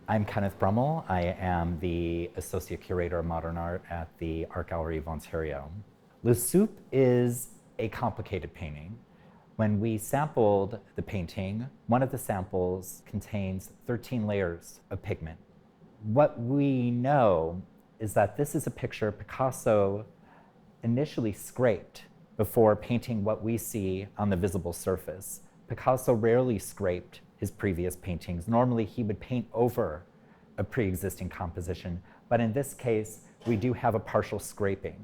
I'm Kenneth Brummel. I am the Associate Curator of Modern Art at the Art Gallery of Ontario. Le Soup is a complicated painting. When we sampled the painting, one of the samples contains 13 layers of pigment. What we know is that this is a picture Picasso initially scraped before painting what we see on the visible surface. Picasso rarely scraped his previous paintings. Normally he would paint over a pre-existing composition, but in this case, we do have a partial scraping.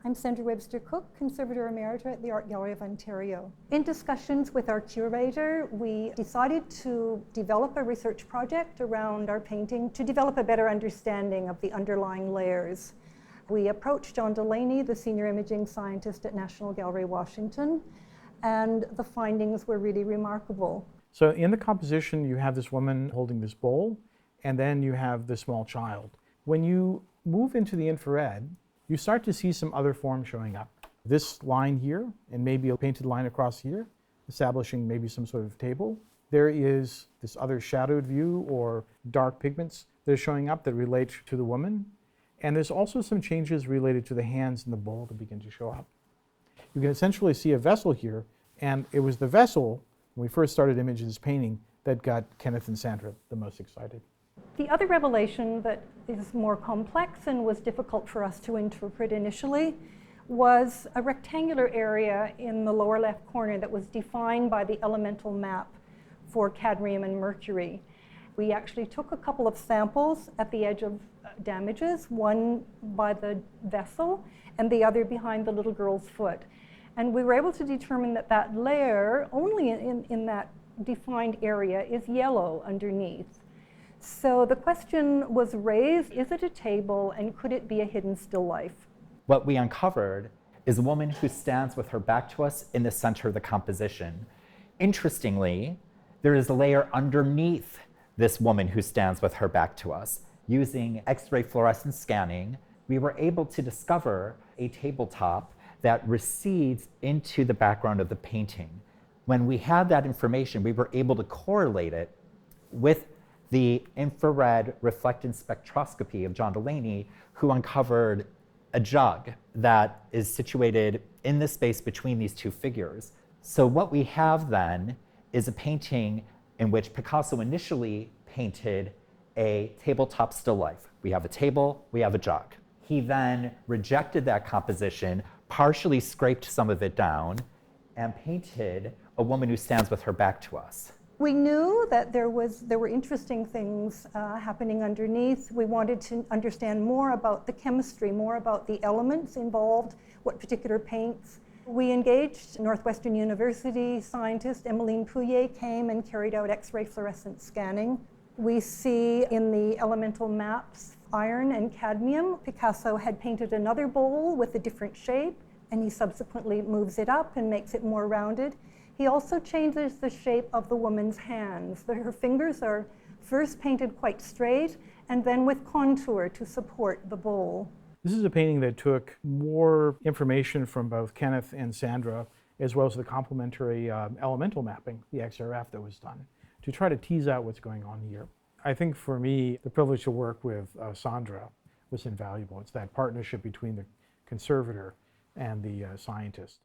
I'm Sandra Webster Cook, Conservator Emerita at the Art Gallery of Ontario. In discussions with our curator, we decided to develop a research project around our painting to develop a better understanding of the underlying layers. We approached John Delaney, the senior imaging scientist at National Gallery, Washington, and the findings were really remarkable. So in the composition, you have this woman holding this bowl, and then you have the small child. When you move into the infrared, you start to see some other forms showing up. This line here, and maybe a painted line across here, establishing maybe some sort of table. There is this other shadowed view or dark pigments that are showing up that relate to the woman. And there's also some changes related to the hands and the bowl that begin to show up. You can essentially see a vessel here, and it was the vessel, when we first started imaging this painting, that got Kenneth and Sandra the most excited. The other revelation that is more complex and was difficult for us to interpret initially was a rectangular area in the lower left corner that was defined by the elemental map for cadmium and mercury. We actually took a couple of samples at the edge of damages, one by the vessel and the other behind the little girl's foot. And we were able to determine that that layer, only in that defined area, is yellow underneath. So the question was raised, is it a table and could it be a hidden still life? What we uncovered is a woman who stands with her back to us in the center of the composition. Interestingly, there is a layer underneath this woman who stands with her back to us. Using X-ray fluorescence scanning, we were able to discover a tabletop that recedes into the background of the painting. When we had that information, we were able to correlate it with the infrared reflectance spectroscopy of John Delaney, who uncovered a jug that is situated in the space between these two figures. So what we have then is a painting in which Picasso initially painted a tabletop still life. We have a table, we have a jug. He then rejected that composition, partially scraped some of it down, and painted a woman who stands with her back to us. We knew that there were interesting things happening underneath. We wanted to understand more about the chemistry, more about the elements involved, what particular paints. We engaged Northwestern University scientist Emmeline Pouillet came and carried out X-ray fluorescence scanning. We see in the elemental maps iron and cadmium. Picasso had painted another bowl with a different shape, and he subsequently moves it up and makes it more rounded. He also changes the shape of the woman's hands. Her fingers are first painted quite straight and then with contour to support the bowl. This is a painting that took more information from both Kenneth and Sandra, as well as the complementary elemental mapping, the XRF that was done, to try to tease out what's going on here. I think for me, the privilege to work with Sandra was invaluable. It's that partnership between the conservator and the scientist.